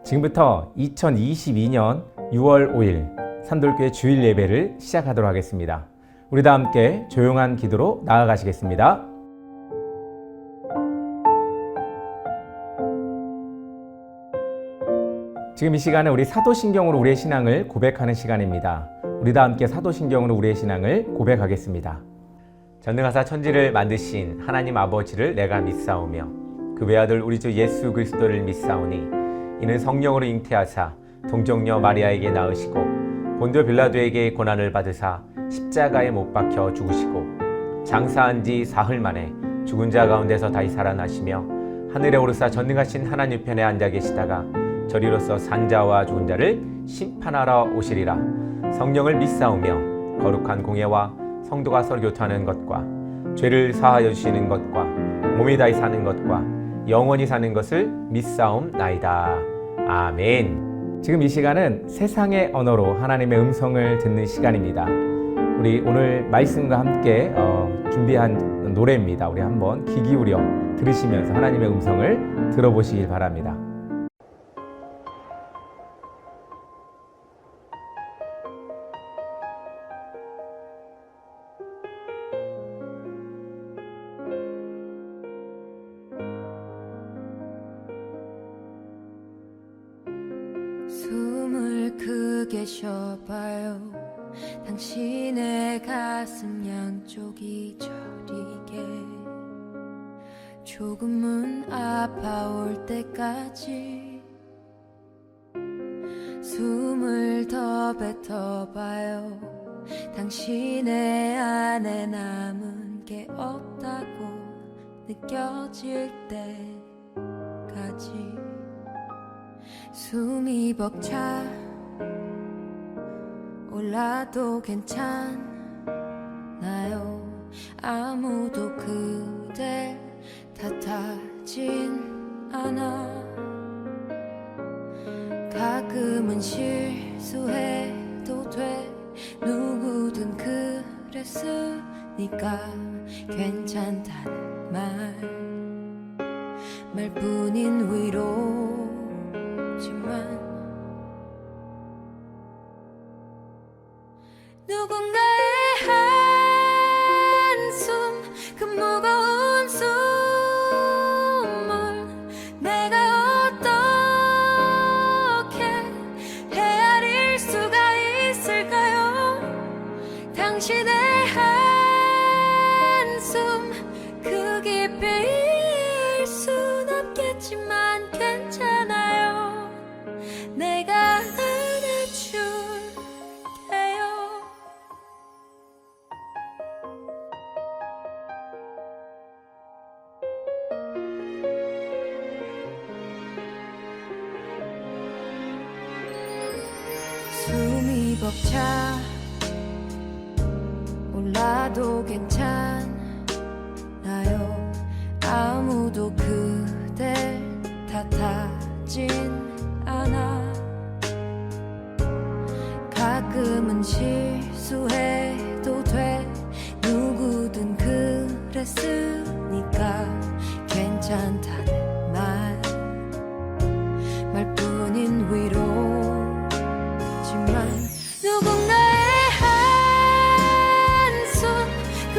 지금부터 2022년 6월 5일 산돌교회 주일 예배를 시작하도록 하겠습니다. 우리 다 함께 조용한 기도로 나아가시겠습니다. 지금 이 시간은 우리 사도신경으로 우리의 신앙을 고백하는 시간입니다. 우리 다 함께 사도신경으로 우리의 신앙을 고백하겠습니다. 전능하사 천지를 만드신 하나님 아버지를 내가 믿사오며 그 외아들 우리 주 예수 그리스도를 믿사오니 이는 성령으로 잉태하사 동정녀 마리아에게 낳으시고 본디오 빌라도에게 고난을 받으사 십자가에 못 박혀 죽으시고 장사한 지 사흘 만에 죽은 자 가운데서 다시 살아나시며 하늘에 오르사 전능하신 하나님 편에 앉아 계시다가 저리로서 산자와 죽은 자를 심판하러 오시리라. 성령을 믿사오며 거룩한 공예와 성도가 서로 교통하는 것과 죄를 사하여 주시는 것과 몸이 다시 사는 것과 영원히 사는 것을 믿사옵나이다. 아멘. 지금 이 시간은 세상의 언어로 하나님의 음성을 듣는 시간입니다. 우리 오늘 말씀과 함께 준비한 노래입니다. 우리 한번 귀 기울여 들으시면서 하나님의 음성을 들어보시길 바랍니다. 숨을 크게 쉬어봐요. 당신의 가슴 양쪽이 저리게 조금은 아파올 때까지 숨을 더 뱉어봐요. 당신의 안에 남은 게 없다고 느껴질 때까지 숨이 벅차 올라도 괜찮나요? 아무도 그댈 탓하진 않아. 가끔은 실수해도 돼. 누구든 그랬으니까 괜찮다는 말뿐인 위로지만 누군가의 한숨 그 무거운 숨을 내가 어떻게 헤아릴 수가 있을까요? 당신의 한숨 그 깊이일 순 없겠지만 괜찮아요. 내가 안아줄게요. 숨이 벅차 올라도 괜찮나요? 아무도 그댈 탓하진 않아. 가끔은 실수해도 돼. 누구든 그랬으니까 괜찮다는 말뿐인 위로지만 누군가의 한숨 그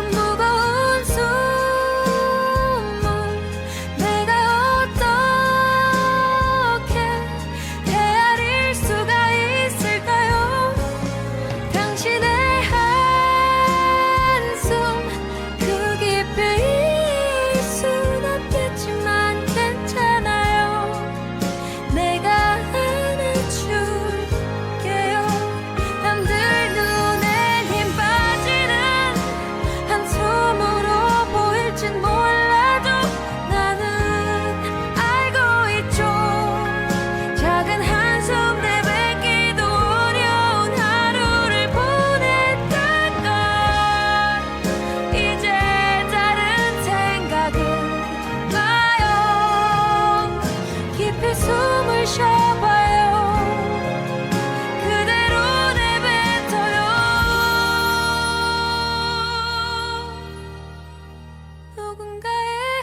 누군가의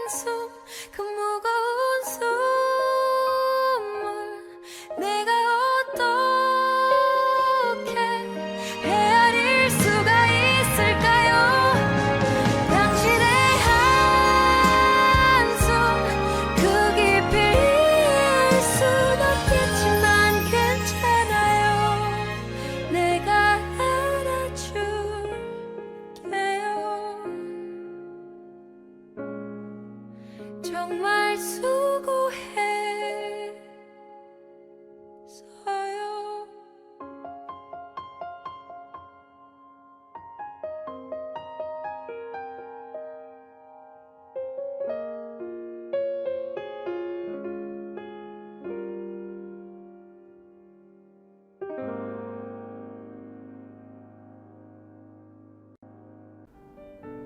한숨 그 무거운 숨을 내가 어떻게 헤아릴 수가 있을까요? 당신의 한숨 그 깊이일 순 없겠지만 괜찮아요. 내가 안아줄게요. 정말 수고했어요.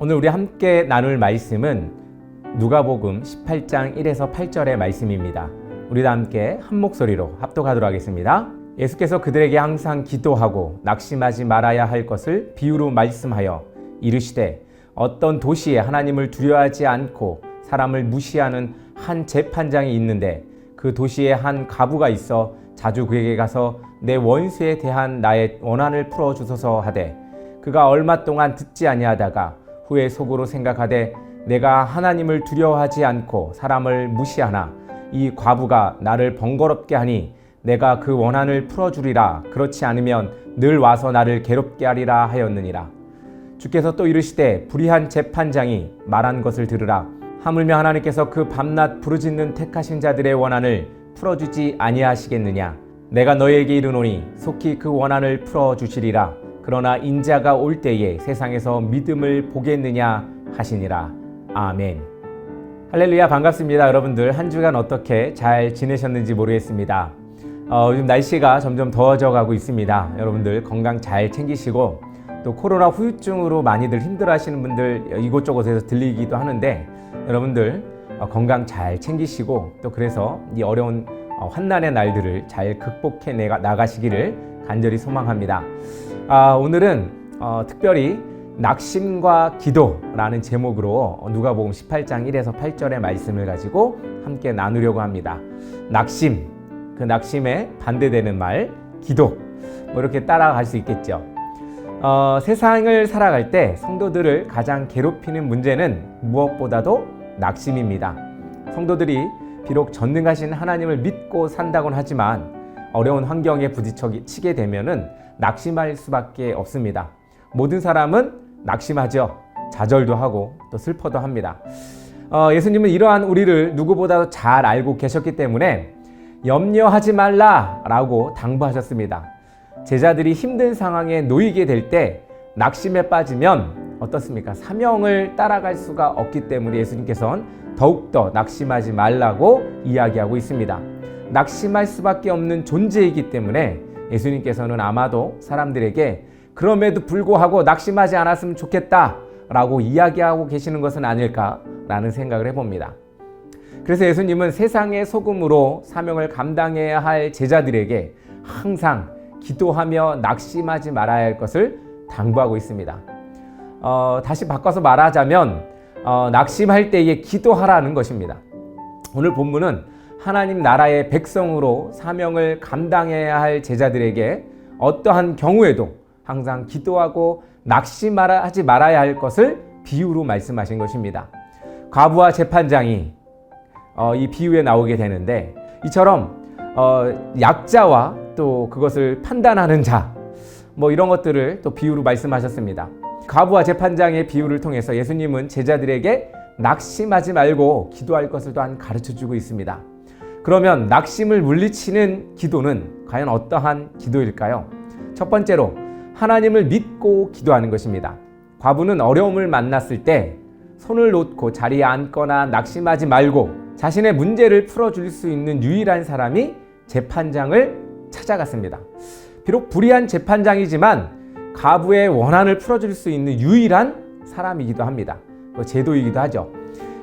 오늘 우리 함께 나눌 말씀은 누가복음 18장 1에서 8절의 말씀입니다. 우리 다 함께 한 목소리로 합독하도록 하겠습니다. 예수께서 그들에게 항상 기도하고 낙심하지 말아야 할 것을 비유로 말씀하여 이르시되 어떤 도시에 하나님을 두려워하지 않고 사람을 무시하는 한 재판장이 있는데 그 도시에 한 과부가 있어 자주 그에게 가서 내 원수에 대한 나의 원한을 풀어주소서 하되 그가 얼마 동안 듣지 아니하다가 후에 속으로 생각하되 내가 하나님을 두려워하지 않고 사람을 무시하나 이 과부가 나를 번거롭게 하니 내가 그 원한을 풀어주리라. 그렇지 않으면 늘 와서 나를 괴롭게 하리라 하였느니라. 주께서 또 이르시되 불의한 재판장이 말한 것을 들으라. 하물며 하나님께서 그 밤낮 부르짖는 택하신 자들의 원한을 풀어주지 아니하시겠느냐. 내가 너희에게 이르노니 속히 그 원한을 풀어주시리라. 그러나 인자가 올 때에 세상에서 믿음을 보겠느냐 하시니라. 아멘. 할렐루야, 반갑습니다. 여러분들 한 주간 어떻게 잘 지내셨는지 모르겠습니다. 요즘 날씨가 점점 더워져 가고 있습니다. 여러분들 건강 잘 챙기시고 또 코로나 후유증으로 많이들 힘들어하시는 분들 이곳저곳에서 들리기도 하는데 여러분들 건강 잘 챙기시고 또 그래서 이 어려운 환난의 날들을 잘 극복해 나가시기를 간절히 소망합니다. 오늘은 특별히 낙심과 기도라는 제목으로 누가복음 18장 1에서 8절의 말씀을 가지고 함께 나누려고 합니다. 낙심, 그 낙심에 반대되는 말 기도, 뭐 이렇게 따라갈 수 있겠죠. 세상을 살아갈 때 성도들을 가장 괴롭히는 문제는 무엇보다도 낙심입니다. 성도들이 비록 전능하신 하나님을 믿고 산다곤 하지만 어려운 환경에 부딪히게 되면은 낙심할 수밖에 없습니다. 모든 사람은 낙심하죠. 좌절도 하고 또 슬퍼도 합니다. 예수님은 이러한 우리를 누구보다도 잘 알고 계셨기 때문에 염려하지 말라라고 당부하셨습니다. 제자들이 힘든 상황에 놓이게 될 때 낙심에 빠지면 어떻습니까? 사명을 따라갈 수가 없기 때문에 예수님께서는 더욱더 낙심하지 말라고 이야기하고 있습니다. 낙심할 수밖에 없는 존재이기 때문에 예수님께서는 아마도 사람들에게 그럼에도 불구하고 낙심하지 않았으면 좋겠다라고 이야기하고 계시는 것은 아닐까라는 생각을 해봅니다. 그래서 예수님은 세상의 소금으로 사명을 감당해야 할 제자들에게 항상 기도하며 낙심하지 말아야 할 것을 당부하고 있습니다. 다시 바꿔서 말하자면 낙심할 때에 기도하라는 것입니다. 오늘 본문은 하나님 나라의 백성으로 사명을 감당해야 할 제자들에게 어떠한 경우에도 항상 기도하고 낙심하지 말아야 할 것을 비유로 말씀하신 것입니다. 과부와 재판장이 이 비유에 나오게 되는데 이처럼 약자와 또 그것을 판단하는 자, 뭐 이런 것들을 또 비유로 말씀하셨습니다. 과부와 재판장의 비유를 통해서 예수님은 제자들에게 낙심하지 말고 기도할 것을 또한 가르쳐주고 있습니다. 그러면 낙심을 물리치는 기도는 과연 어떠한 기도일까요? 첫 번째로 하나님을 믿고 기도하는 것입니다. 과부는 어려움을 만났을 때 손을 놓고 자리에 앉거나 낙심하지 말고 자신의 문제를 풀어줄 수 있는 유일한 사람이 재판장을 찾아갔습니다. 비록 불의한 재판장이지만 과부의 원한을 풀어줄 수 있는 유일한 사람이기도 합니다. 제도이기도 하죠.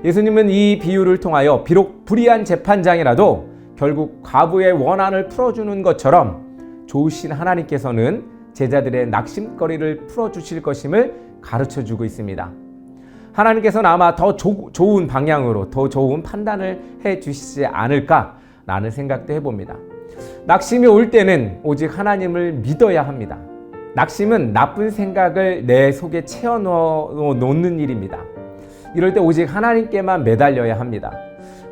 예수님은 이 비유를 통하여 비록 불의한 재판장이라도 결국 과부의 원한을 풀어주는 것처럼 좋으신 하나님께서는 제자들의 낙심거리를 풀어주실 것임을 가르쳐주고 있습니다. 하나님께서는 아마 더 좋은 방향으로 더 좋은 판단을 해 주시지 않을까라는 생각도 해봅니다. 낙심이 올 때는 오직 하나님을 믿어야 합니다. 낙심은 나쁜 생각을 내 속에 채워놓는 일입니다. 이럴 때 오직 하나님께만 매달려야 합니다.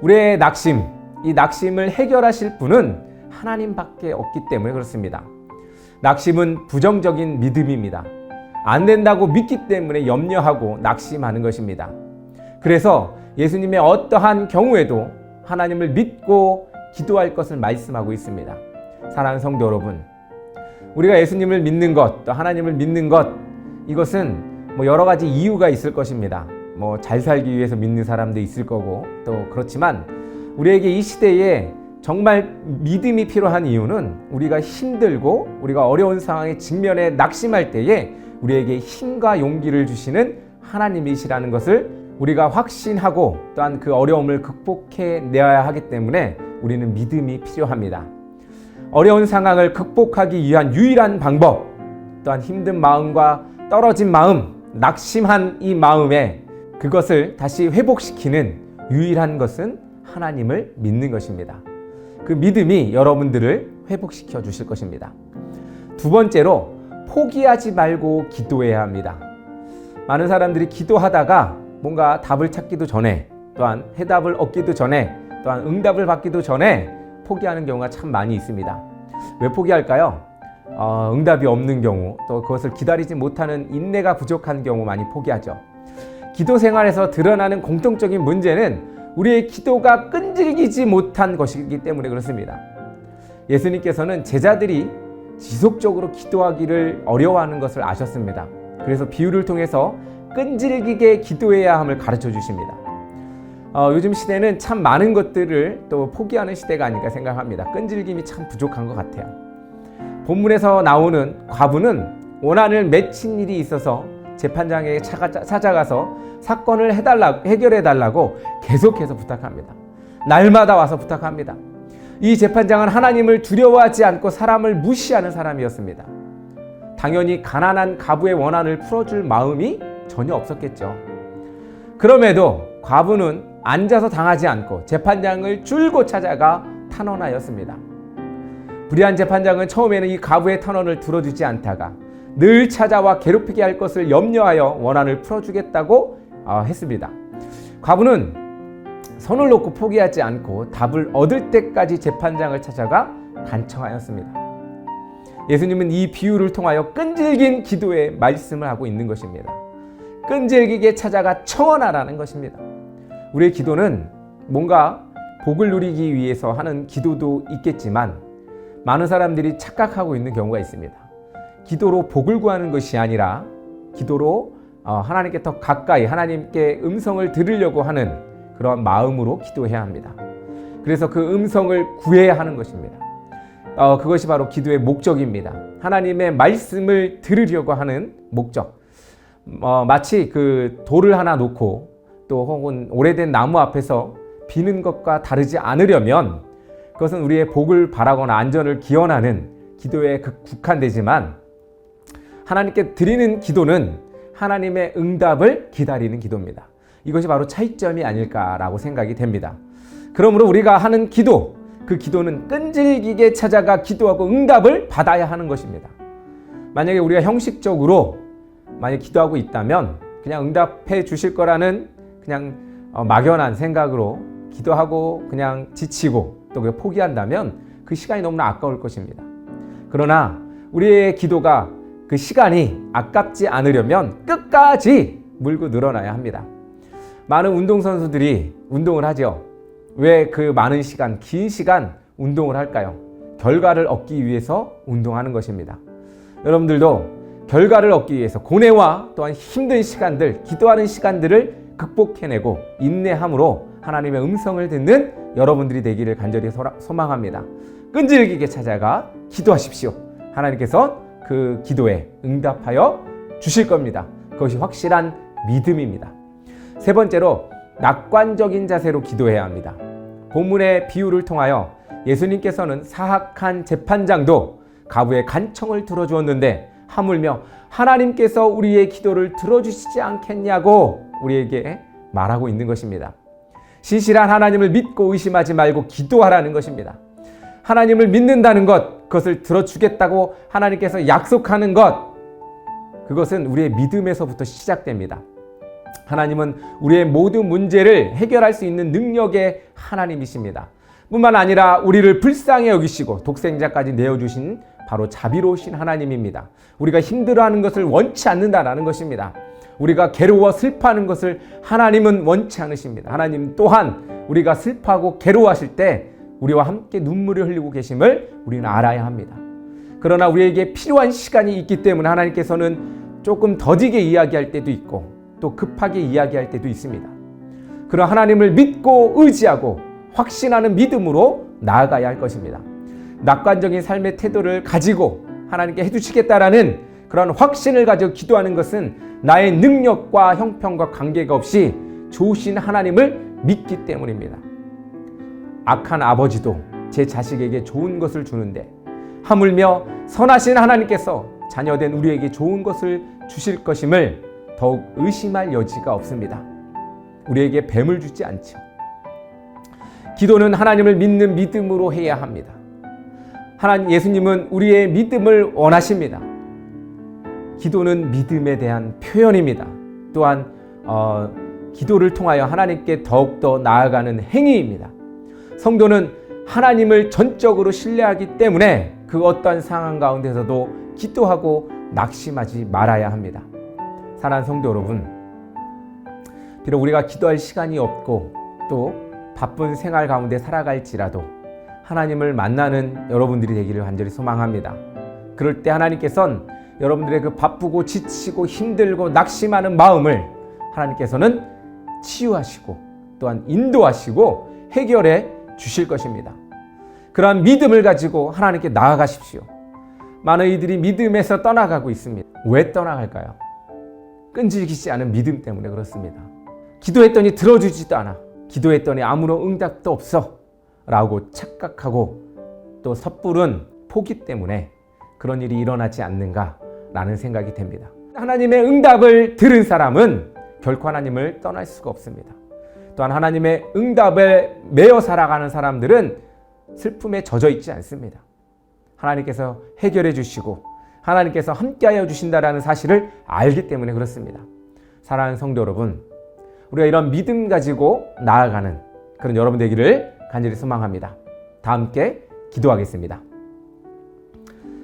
우리의 낙심, 이 낙심을 해결하실 분은 하나님밖에 없기 때문에 그렇습니다. 낙심은 부정적인 믿음입니다. 안 된다고 믿기 때문에 염려하고 낙심하는 것입니다. 그래서 예수님의 어떠한 경우에도 하나님을 믿고 기도할 것을 말씀하고 있습니다. 사랑하는 성도 여러분, 우리가 예수님을 믿는 것, 또 하나님을 믿는 것, 이것은 여러 가지 이유가 있을 것입니다. 잘 살기 위해서 믿는 사람도 있을 거고, 또 그렇지만 우리에게 이 시대에 정말 믿음이 필요한 이유는 우리가 힘들고 우리가 어려운 상황에 직면해 낙심할 때에 우리에게 힘과 용기를 주시는 하나님이시라는 것을 우리가 확신하고 또한 그 어려움을 극복해 내야 하기 때문에 우리는 믿음이 필요합니다. 어려운 상황을 극복하기 위한 유일한 방법, 또한 힘든 마음과 떨어진 마음, 낙심한 이 마음에 그것을 다시 회복시키는 유일한 것은 하나님을 믿는 것입니다. 그 믿음이 여러분들을 회복시켜 주실 것입니다. 두 번째로 포기하지 말고 기도해야 합니다. 많은 사람들이 기도하다가 뭔가 답을 찾기도 전에, 또한 해답을 얻기도 전에, 또한 응답을 받기도 전에 포기하는 경우가 참 많이 있습니다. 왜 포기할까요? 응답이 없는 경우, 또 그것을 기다리지 못하는 인내가 부족한 경우 많이 포기하죠. 기도 생활에서 드러나는 공통적인 문제는 우리의 기도가 끈질기지 못한 것이기 때문에 그렇습니다. 예수님께서는 제자들이 지속적으로 기도하기를 어려워하는 것을 아셨습니다. 그래서 비유를 통해서 끈질기게 기도해야 함을 가르쳐 주십니다. 요즘 시대는 참 많은 것들을 또 포기하는 시대가 아닐까 생각합니다. 끈질김이 참 부족한 것 같아요. 본문에서 나오는 과부는 원한을 맺힌 일이 있어서 재판장에게 찾아가서 사건을 해결해달라고 계속해서 부탁합니다. 날마다 와서 부탁합니다. 이 재판장은 하나님을 두려워하지 않고 사람을 무시하는 사람이었습니다. 당연히 가난한 과부의 원한을 풀어줄 마음이 전혀 없었겠죠. 그럼에도 과부는 앉아서 당하지 않고 재판장을 줄곧 찾아가 탄원하였습니다. 불의한 재판장은 처음에는 이 과부의 탄원을 들어주지 않다가 늘 찾아와 괴롭히게 할 것을 염려하여 원한을 풀어주겠다고 했습니다. 과부는 손을 놓고 포기하지 않고 답을 얻을 때까지 재판장을 찾아가 간청하였습니다. 예수님은 이 비유를 통하여 끈질긴 기도의 말씀을 하고 있는 것입니다. 끈질기게 찾아가 청원하라는 것입니다. 우리의 기도는 뭔가 복을 누리기 위해서 하는 기도도 있겠지만 많은 사람들이 착각하고 있는 경우가 있습니다. 기도로 복을 구하는 것이 아니라 기도로 하나님께 더 가까이 하나님께 음성을 들으려고 하는 그런 마음으로 기도해야 합니다. 그래서 그 음성을 구해야 하는 것입니다. 그것이 바로 기도의 목적입니다. 하나님의 말씀을 들으려고 하는 목적. 마치 그 돌을 하나 놓고 또 혹은 오래된 나무 앞에서 비는 것과 다르지 않으려면 그것은 우리의 복을 바라거나 안전을 기원하는 기도에 국한되지만 하나님께 드리는 기도는 하나님의 응답을 기다리는 기도입니다. 이것이 바로 차이점이 아닐까라고 생각이 됩니다. 그러므로 우리가 하는 기도, 그 기도는 끈질기게 찾아가 기도하고 응답을 받아야 하는 것입니다. 만약에 우리가 형식적으로 만약 기도하고 있다면 그냥 응답해 주실 거라는 그냥 막연한 생각으로 기도하고 그냥 지치고 또 그냥 포기한다면 그 시간이 너무나 아까울 것입니다. 그러나 우리의 기도가 그 시간이 아깝지 않으려면 끝까지 물고 늘어나야 합니다. 많은 운동선수들이 운동을 하죠. 왜 그 많은 시간, 긴 시간 운동을 할까요? 결과를 얻기 위해서 운동하는 것입니다. 여러분들도 결과를 얻기 위해서 고뇌와 또한 힘든 시간들, 기도하는 시간들을 극복해내고 인내함으로 하나님의 음성을 듣는 여러분들이 되기를 간절히 소망합니다. 끈질기게 찾아가 기도하십시오. 하나님께서 그 기도에 응답하여 주실 겁니다. 그것이 확실한 믿음입니다. 세 번째로 낙관적인 자세로 기도해야 합니다. 본문의 비유를 통하여 예수님께서는 사악한 재판장도 과부의 간청을 들어주었는데 하물며 하나님께서 우리의 기도를 들어주시지 않겠냐고 우리에게 말하고 있는 것입니다. 신실한 하나님을 믿고 의심하지 말고 기도하라는 것입니다. 하나님을 믿는다는 것, 그것을 들어주겠다고 하나님께서 약속하는 것, 그것은 우리의 믿음에서부터 시작됩니다. 하나님은 우리의 모든 문제를 해결할 수 있는 능력의 하나님이십니다. 뿐만 아니라 우리를 불쌍히 여기시고 독생자까지 내어주신 바로 자비로우신 하나님입니다. 우리가 힘들어하는 것을 원치 않는다라는 것입니다. 우리가 괴로워 슬퍼하는 것을 하나님은 원치 않으십니다. 하나님 또한 우리가 슬퍼하고 괴로워하실 때 우리와 함께 눈물을 흘리고 계심을 우리는 알아야 합니다. 그러나 우리에게 필요한 시간이 있기 때문에 하나님께서는 조금 더디게 이야기할 때도 있고 또 급하게 이야기할 때도 있습니다. 그런 하나님을 믿고 의지하고 확신하는 믿음으로 나아가야 할 것입니다. 낙관적인 삶의 태도를 가지고 하나님께 해주시겠다라는 그런 확신을 가지고 기도하는 것은 나의 능력과 형편과 관계가 없이 좋으신 하나님을 믿기 때문입니다. 악한 아버지도 제 자식에게 좋은 것을 주는데 하물며 선하신 하나님께서 자녀된 우리에게 좋은 것을 주실 것임을 더욱 의심할 여지가 없습니다. 우리에게 뱀을 주지 않죠. 기도는 하나님을 믿는 믿음으로 해야 합니다. 하나님 예수님은 우리의 믿음을 원하십니다. 기도는 믿음에 대한 표현입니다. 또한 기도를 통하여 하나님께 더욱더 나아가는 행위입니다. 성도는 하나님을 전적으로 신뢰하기 때문에 그 어떠한 상황 가운데서도 기도하고 낙심하지 말아야 합니다. 사랑하는 성도 여러분, 비록 우리가 기도할 시간이 없고 또 바쁜 생활 가운데 살아갈지라도 하나님을 만나는 여러분들이 되기를 간절히 소망합니다. 그럴 때 하나님께서는 여러분들의 그 바쁘고 지치고 힘들고 낙심하는 마음을 하나님께서는 치유하시고 또한 인도하시고 해결해 주실 것입니다. 그러한 믿음을 가지고 하나님께 나아가십시오. 많은 이들이 믿음에서 떠나가고 있습니다. 왜 떠나갈까요? 끈질기지 않은 믿음 때문에 그렇습니다. 기도했더니 들어주지도 않아. 기도했더니 아무런 응답도 없어 라고 착각하고 또 섣부른 포기 때문에 그런 일이 일어나지 않는가 라는 생각이 됩니다. 하나님의 응답을 들은 사람은 결코 하나님을 떠날 수가 없습니다. 또한 하나님의 응답에 매여 살아가는 사람들은 슬픔에 젖어 있지 않습니다. 하나님께서 해결해 주시고 하나님께서 함께하여 주신다라는 사실을 알기 때문에 그렇습니다. 사랑하는 성도 여러분, 우리가 이런 믿음 가지고 나아가는 그런 여러분 되기를 간절히 소망합니다. 다 함께 기도하겠습니다.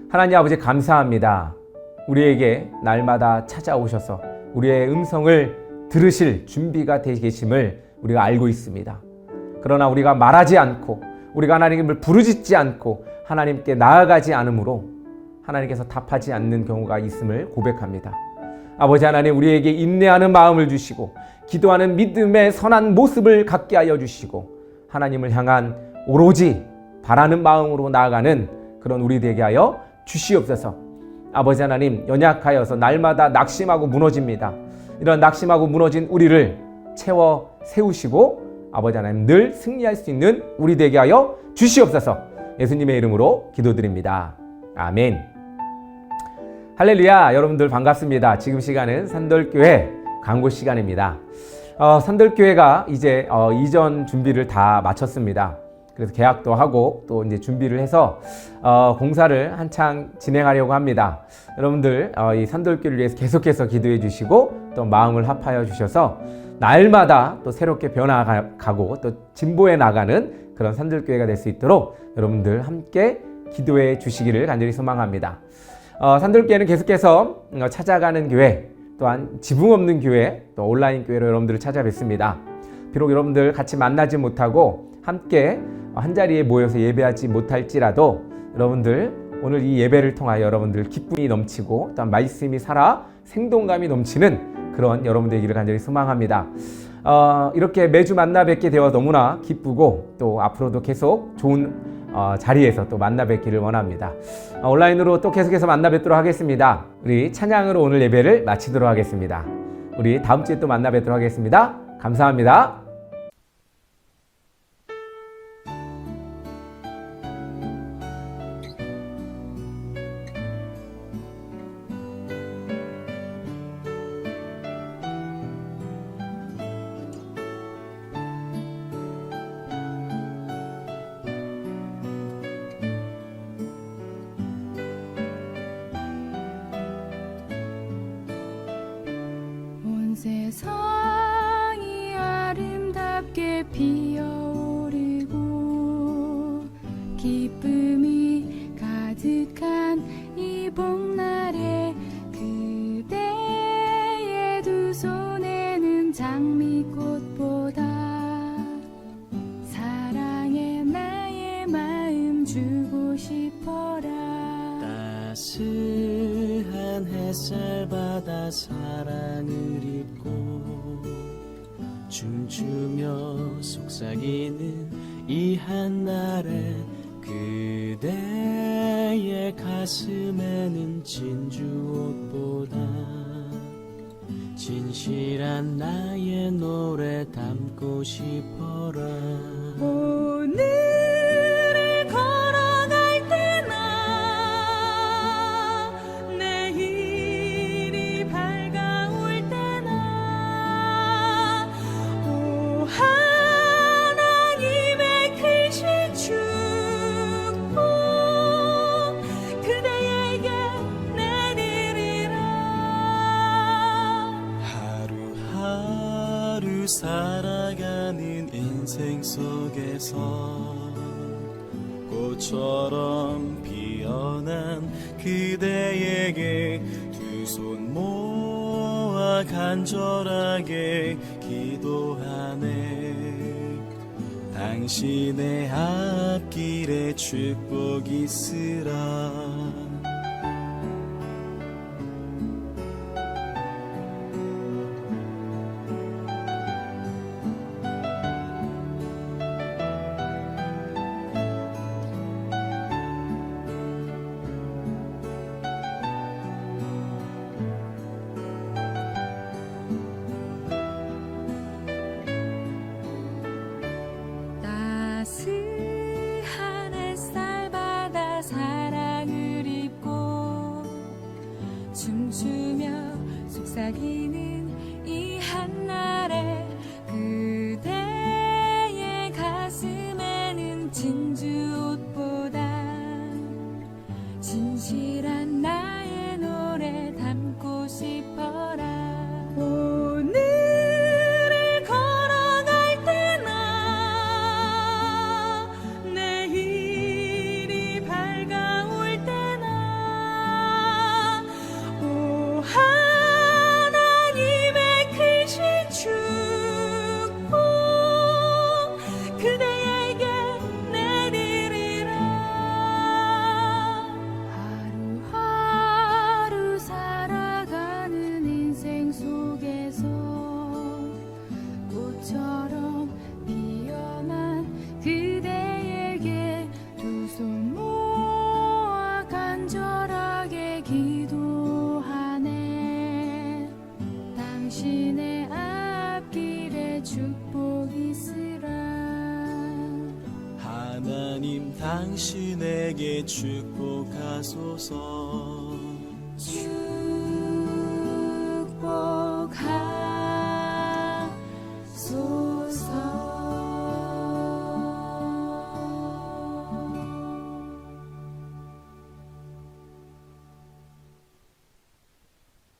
하나님 아버지 감사합니다. 우리에게 날마다 찾아오셔서 우리의 음성을 들으실 준비가 되어 계심을 우리가 알고 있습니다. 그러나 우리가 말하지 않고 우리가 하나님을 부르짖지 않고 하나님께 나아가지 않으므로 하나님께서 답하지 않는 경우가 있음을 고백합니다. 아버지 하나님, 우리에게 인내하는 마음을 주시고 기도하는 믿음의 선한 모습을 갖게 하여 주시고 하나님을 향한 오로지 바라는 마음으로 나아가는 그런 우리 되게 하여 주시옵소서. 아버지 하나님, 연약하여서 날마다 낙심하고 무너집니다. 이런 낙심하고 무너진 우리를 채워 세우시고 아버지 하나님 늘 승리할 수 있는 우리 되게 하여 주시옵소서. 예수님의 이름으로 기도드립니다. 아멘. 할렐루야. 여러분들 반갑습니다. 지금 시간은 산돌교회 광고 시간입니다. 산돌교회가 이제 이전 준비를 다 마쳤습니다. 그래서 계약도 하고 또 이제 준비를 해서 공사를 한창 진행하려고 합니다. 여러분들 이 산돌교회를 위해서 계속해서 기도해 주시고 또 마음을 합하여 주셔서 날마다 또 새롭게 변화가고 또 진보해 나가는 그런 산돌교회가 될 수 있도록 여러분들 함께 기도해 주시기를 간절히 소망합니다. 산돌교회는 계속해서 찾아가는 교회, 또한 지붕 없는 교회, 또 온라인 교회로 여러분들을 찾아뵙습니다. 비록 여러분들 같이 만나지 못하고 함께 한자리에 모여서 예배하지 못할지라도 여러분들 오늘 이 예배를 통하여 여러분들 기쁨이 넘치고 또한 말씀이 살아 생동감이 넘치는 그런 여러분 되기를 간절히 소망합니다. 이렇게 매주 만나 뵙게 되어 너무나 기쁘고 또 앞으로도 계속 좋은 자리에서 또 만나 뵙기를 원합니다. 온라인으로 또 계속해서 만나 뵙도록 하겠습니다. 우리 찬양으로 오늘 예배를 마치도록 하겠습니다. 우리 다음 주에 또 만나 뵙도록 하겠습니다. 감사합니다. 세상이 아름답게 피어오르고 기쁨이 가득한 이 봄날에 그대의 두 손에는 장미꽃보다 사랑해 나의 마음 주고 싶어라. 따스한 햇살 받아 사랑을 입고 춤추며 속삭이는 이 한날에 그대의 가슴에는 진주옷보다 진실한 나의 노래 담고 싶어라. 오늘을 걸어갈 때나 내일이 밝아올 때나 오 하나님의 크신 축복 그대에게 내리리라. 하루하루 살아가는 인생 속에서 꽃처럼 피어난 그대에게 두 손 모아 간절하게 기도하네. 당신의 앞길에 축복 있으라. 따스한 햇살 받아 사랑을 입고 춤추며 속삭이는 이 한날에 그대의 가슴에는 진주옷보다 진실한 나의 노래 담고 싶어라. 오늘을 걸어갈 때나 내일이 밝아올 때나 오 하나님의 크신 축복 그대에게 내리리라. 하루하루 살아가는 인생 속에서 꽃처럼 피어난 그대에게 두 손 모아 간절하게 기도하네. 당신의 앞길에 축복 있으라. 하나님 당신에게 축복하소서.